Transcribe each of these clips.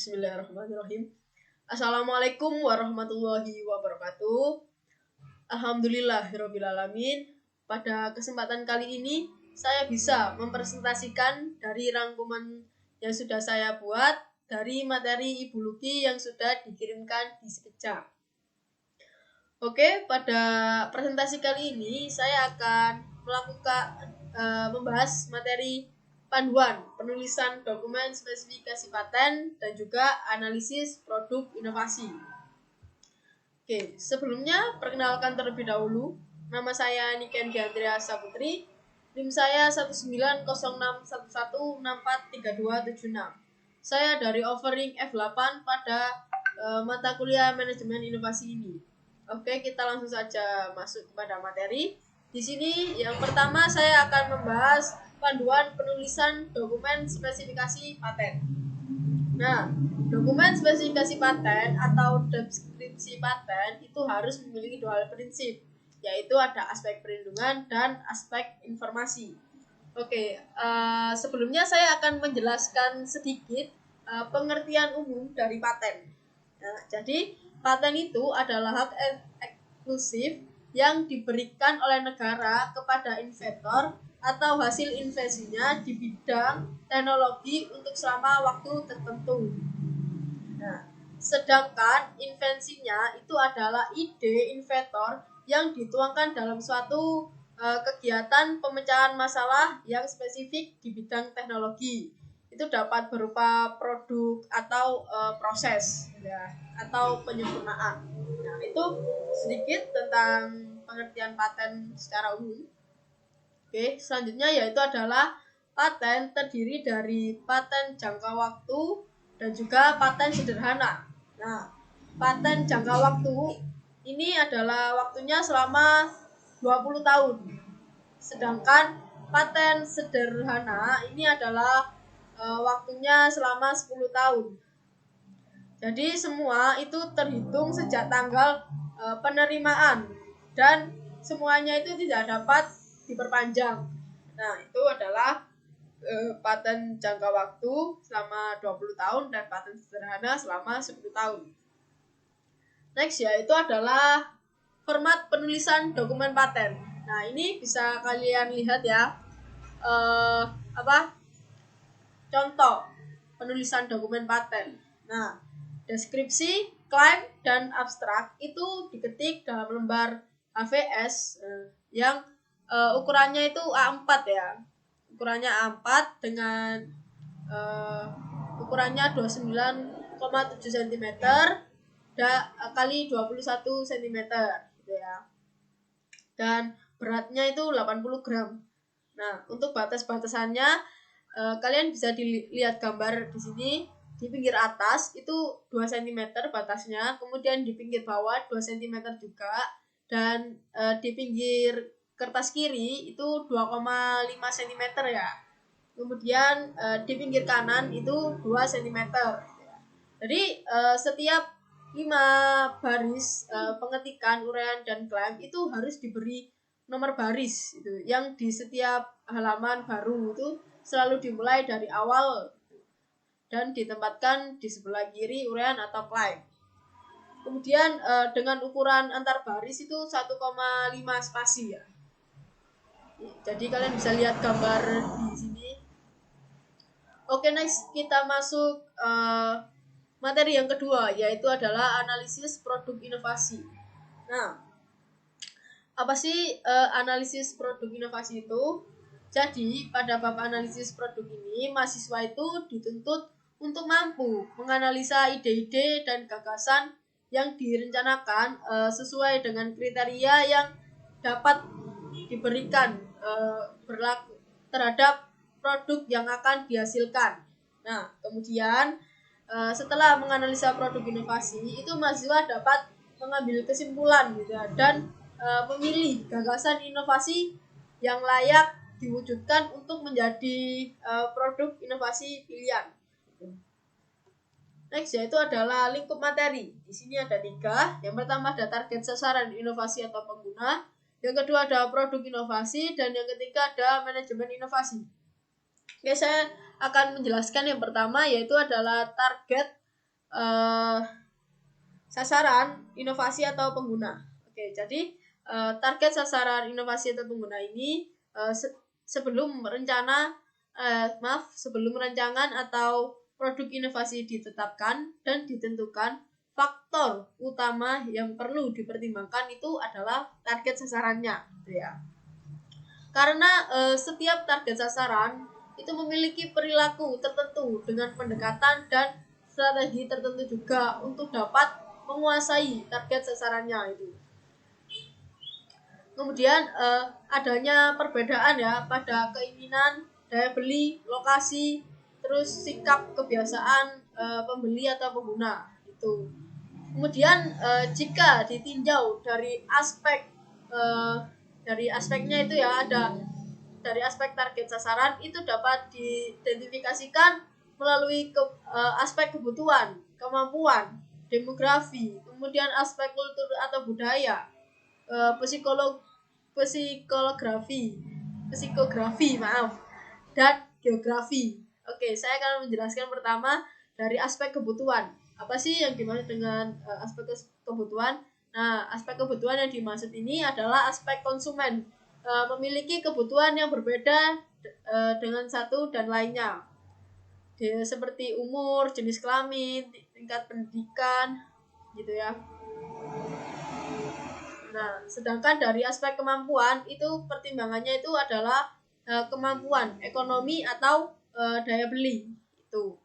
Bismillahirrahmanirrahim. Assalamualaikum warahmatullahi wabarakatuh. Alhamdulillahirrabbilalamin. Pada kesempatan kali ini saya bisa mempresentasikan dari rangkuman yang sudah saya buat dari materi Ibu Luki yang sudah dikirimkan di Sekejap. Oke, pada presentasi kali ini saya akan membahas materi panduan penulisan dokumen spesifikasi paten dan juga analisis produk inovasi. Oke, sebelumnya perkenalkan terlebih dahulu, nama saya Niken Diandrea Saputri, NIM saya 1906111643276. Saya dari offering F8 pada mata kuliah manajemen inovasi ini. Oke, kita langsung saja masuk kepada materi. Di sini yang pertama saya akan membahas panduan penulisan dokumen spesifikasi paten. Nah, dokumen spesifikasi paten atau deskripsi paten itu harus memiliki dua hal prinsip, yaitu ada aspek perlindungan dan aspek informasi. Oke, sebelumnya saya akan menjelaskan sedikit pengertian umum dari paten. Nah, jadi paten itu adalah hak eksklusif yang diberikan oleh negara kepada inventor atau hasil invensinya di bidang teknologi untuk selama waktu tertentu. Nah, sedangkan invensinya itu adalah ide inventor yang dituangkan dalam suatu kegiatan pemecahan masalah yang spesifik di bidang teknologi. Itu dapat berupa produk atau proses ya, atau penyempurnaan. Nah, itu sedikit tentang pengertian paten secara umum. Oke, selanjutnya yaitu adalah paten terdiri dari paten jangka waktu dan juga paten sederhana. Nah, paten jangka waktu ini adalah waktunya selama 20 tahun. Sedangkan paten sederhana ini adalah waktunya selama 10 tahun. Jadi semua itu terhitung sejak tanggal penerimaan dan semuanya itu tidak dapat diperpanjang. Nah, itu adalah paten jangka waktu selama 20 tahun dan paten sederhana selama 10 tahun. Next yaitu adalah format penulisan dokumen paten. Nah, ini bisa kalian lihat ya. Contoh penulisan dokumen paten. Nah, deskripsi, klaim, dan abstrak itu diketik dalam lembar HVS yang ukurannya itu A4 ya. Ukurannya A4 dengan ukurannya 29,7 cm kali 21 cm gitu ya. Dan beratnya itu 80 gram. Nah, untuk batas-batasannya kalian bisa dilihat gambar di sini. Di pinggir atas itu 2 cm batasnya, kemudian di pinggir bawah 2 cm juga, dan di pinggir kertas kiri itu 2,5 cm ya. Kemudian di pinggir kanan itu 2 cm. Jadi setiap 5 baris pengetikan, uraian, dan klaim itu harus diberi nomor baris itu, yang di setiap halaman baru itu selalu dimulai dari awal dan ditempatkan di sebelah kiri uraian atau klaim. Kemudian dengan ukuran antar baris itu 1,5 spasi ya. Jadi kalian bisa lihat gambar di sini. Oke, next kita masuk materi yang kedua, yaitu adalah analisis produk inovasi. Nah, apa sih analisis produk inovasi itu? Jadi, pada bab analisis produk ini, mahasiswa itu dituntut untuk mampu menganalisa ide-ide dan gagasan yang direncanakan sesuai dengan kriteria yang dapat diberikan berlaku terhadap produk yang akan dihasilkan. Nah, kemudian setelah menganalisa produk inovasi, itu mahasiswa dapat mengambil kesimpulan gitu ya, dan memilih gagasan inovasi yang layak diwujudkan untuk menjadi produk inovasi pilihan. Next yaitu adalah lingkup materi. Di sini ada 3. Yang pertama ada target sasaran inovasi atau pengguna. Yang kedua ada produk inovasi, dan yang ketiga ada manajemen inovasi. Oke, saya akan menjelaskan yang pertama, yaitu adalah target uh, sasaran inovasi atau pengguna. Oke, jadi target sasaran inovasi atau pengguna ini sebelum rancangan atau produk inovasi ditetapkan dan ditentukan, faktor utama yang perlu dipertimbangkan itu adalah target sasarannya, gitu ya. Karena setiap target sasaran itu memiliki perilaku tertentu dengan pendekatan dan strategi tertentu juga untuk dapat menguasai target sasarannya itu. Kemudian adanya perbedaan ya pada keinginan, daya beli, lokasi, terus sikap kebiasaan pembeli atau pengguna itu. Kemudian jika ditinjau dari aspeknya itu ya, ada dari aspek target sasaran itu dapat diidentifikasikan melalui aspek kebutuhan, kemampuan, demografi, kemudian aspek kultur atau budaya, psikografi, dan geografi. Oke, saya akan menjelaskan pertama dari aspek kebutuhan. Apa sih yang dimaksud dengan aspek kebutuhan? Nah, aspek kebutuhan yang dimaksud ini adalah aspek konsumen memiliki kebutuhan yang berbeda dengan satu dan lainnya. Seperti umur, jenis kelamin, tingkat pendidikan, gitu ya. Nah, sedangkan dari aspek kemampuan itu pertimbangannya itu adalah kemampuan ekonomi atau daya beli itu.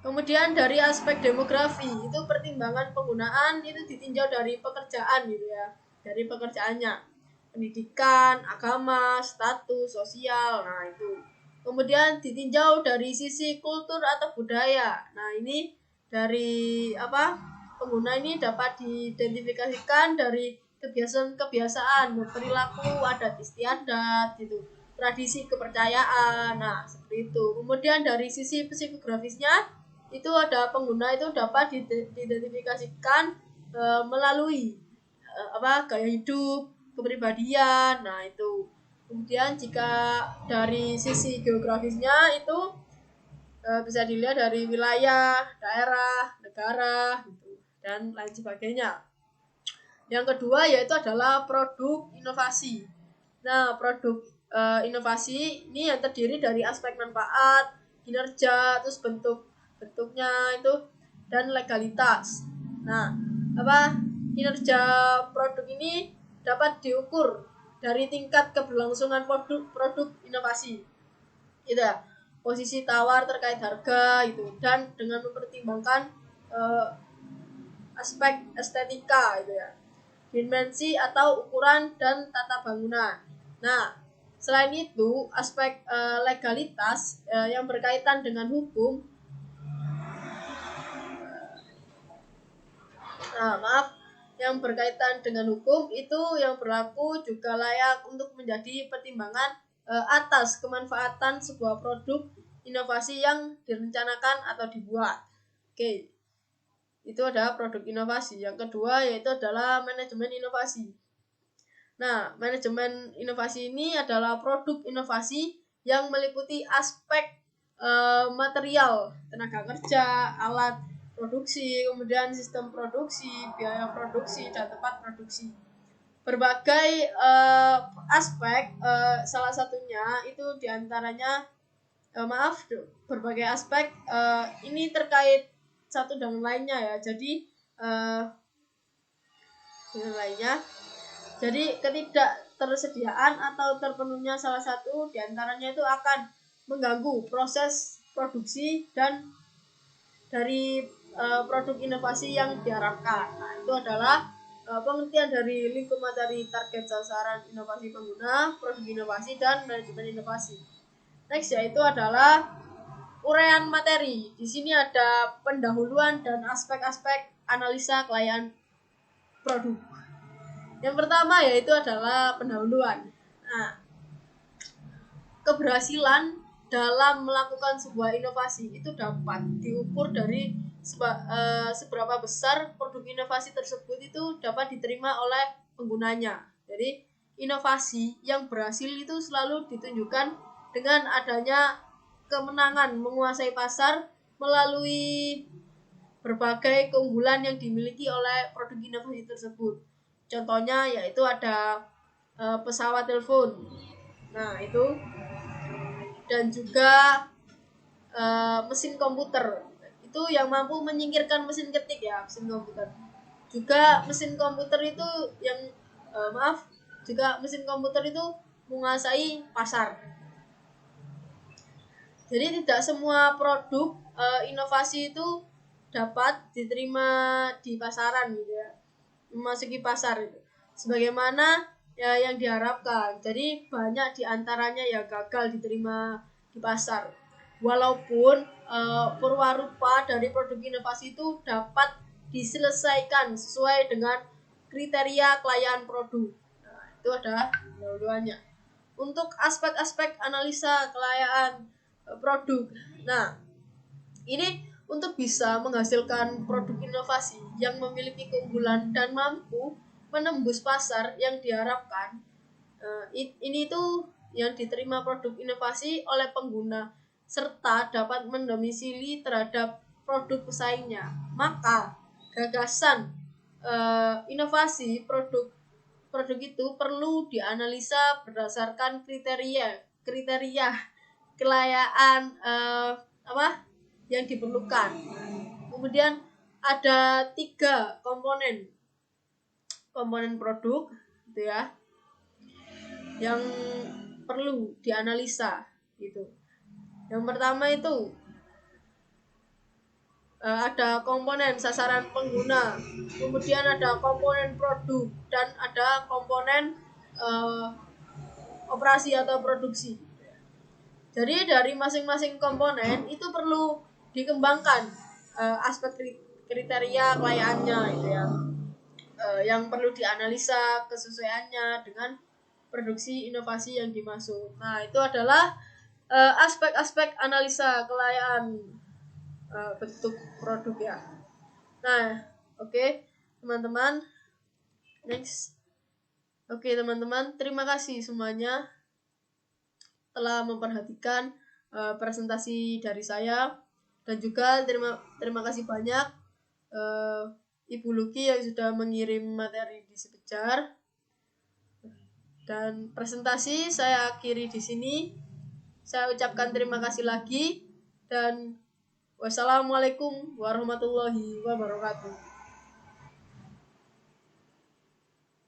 Kemudian dari aspek demografi itu pertimbangan penggunaan itu ditinjau dari pekerjaan gitu ya, dari pekerjaannya, pendidikan, agama, status sosial. Nah, itu. Kemudian ditinjau dari sisi kultur atau budaya. Nah, ini dari pengguna ini dapat diidentifikasikan dari kebiasaan-kebiasaan, perilaku adat istiadat gitu, tradisi kepercayaan. Nah, seperti itu. Kemudian dari sisi psikografisnya itu ada pengguna itu dapat diidentifikasikan melalui gaya hidup, kepribadian. Nah, itu. Kemudian jika dari sisi geografisnya itu bisa dilihat dari wilayah, daerah, negara, gitu, dan lain sebagainya. Yang kedua yaitu adalah produk inovasi. Nah, produk inovasi ini yang terdiri dari aspek manfaat, kinerja, terus bentuknya itu, dan legalitas. Nah, kinerja produk ini dapat diukur dari tingkat keberlangsungan produk inovasi. Gitu ya. Posisi tawar terkait harga itu, dan dengan mempertimbangkan aspek estetika itu ya, dimensi atau ukuran dan tata bangunan. Nah, selain itu aspek legalitas yang berkaitan dengan hukum. Yang berkaitan dengan hukum itu yang berlaku juga layak untuk menjadi pertimbangan atas kemanfaatan sebuah produk inovasi yang direncanakan atau dibuat. Oke, itu adalah produk inovasi. Yang kedua yaitu adalah manajemen inovasi. Nah, manajemen inovasi ini adalah produk inovasi yang meliputi aspek material, tenaga kerja, alat produksi, kemudian sistem produksi, biaya produksi, dan tempat produksi. Berbagai aspek, salah satunya itu diantaranya berbagai aspek ini terkait satu dengan lainnya ya. Jadi dengan lainnya. Jadi ketidaktersediaan atau terpenuhnya salah satu diantaranya itu akan mengganggu proses produksi dan dari produk inovasi yang diharapkan. Nah, itu adalah pengertian dari lingkup materi target sasaran inovasi pengguna, produk inovasi, dan manajemen inovasi. Next yaitu adalah uraian materi. Di sini ada pendahuluan dan aspek-aspek analisa kelayakan produk. Yang pertama yaitu adalah pendahuluan. Nah, keberhasilan dalam melakukan sebuah inovasi itu dapat diukur dari seberapa besar produk inovasi tersebut itu dapat diterima oleh penggunanya. Jadi inovasi yang berhasil itu selalu ditunjukkan dengan adanya kemenangan menguasai pasar melalui berbagai keunggulan yang dimiliki oleh produk inovasi tersebut. Contohnya yaitu ada pesawat telepon. Nah, itu dan juga mesin komputer. Itu yang mampu menyingkirkan mesin ketik ya, mesin komputer. Juga mesin komputer itu yang juga mesin komputer itu menguasai pasar. Jadi tidak semua produk inovasi itu dapat diterima di pasaran gitu ya, memasuki pasar itu sebagaimana ya yang diharapkan. Jadi banyak diantaranya ya gagal diterima di pasar, walaupun perwarupa dari produk inovasi itu dapat diselesaikan sesuai dengan kriteria kelayakan produk. Nah, itu ada dua-duanya. Untuk aspek-aspek analisa kelayakan produk. Nah, ini untuk bisa menghasilkan produk inovasi yang memiliki keunggulan dan mampu menembus pasar yang diharapkan. Ini tuh yang diterima produk inovasi oleh pengguna serta dapat mendomisili terhadap produk pesaingnya. Maka gagasan inovasi produk itu perlu dianalisa berdasarkan kriteria kelayaan yang diperlukan. Kemudian ada 3 komponen produk gitu ya yang perlu dianalisa gitu. Yang pertama itu ada komponen sasaran pengguna, kemudian ada komponen produk, dan ada komponen operasi atau produksi. Jadi dari masing-masing komponen itu perlu dikembangkan aspek kriteria kelayaannya gitu ya, yang perlu dianalisa kesesuaiannya dengan produksi inovasi yang dimaksud. Nah, itu adalah aspek-aspek analisa kelayaan bentuk produk ya. Nah, oke, teman-teman. Next. Oke, teman-teman, terima kasih semuanya telah memperhatikan presentasi dari saya, dan juga terima kasih banyak Ibu Luki yang sudah mengirim materi di Sepejar. Dan presentasi saya akhiri di sini. Saya ucapkan terima kasih lagi, dan wassalamualaikum warahmatullahi wabarakatuh.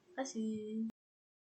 Terima kasih.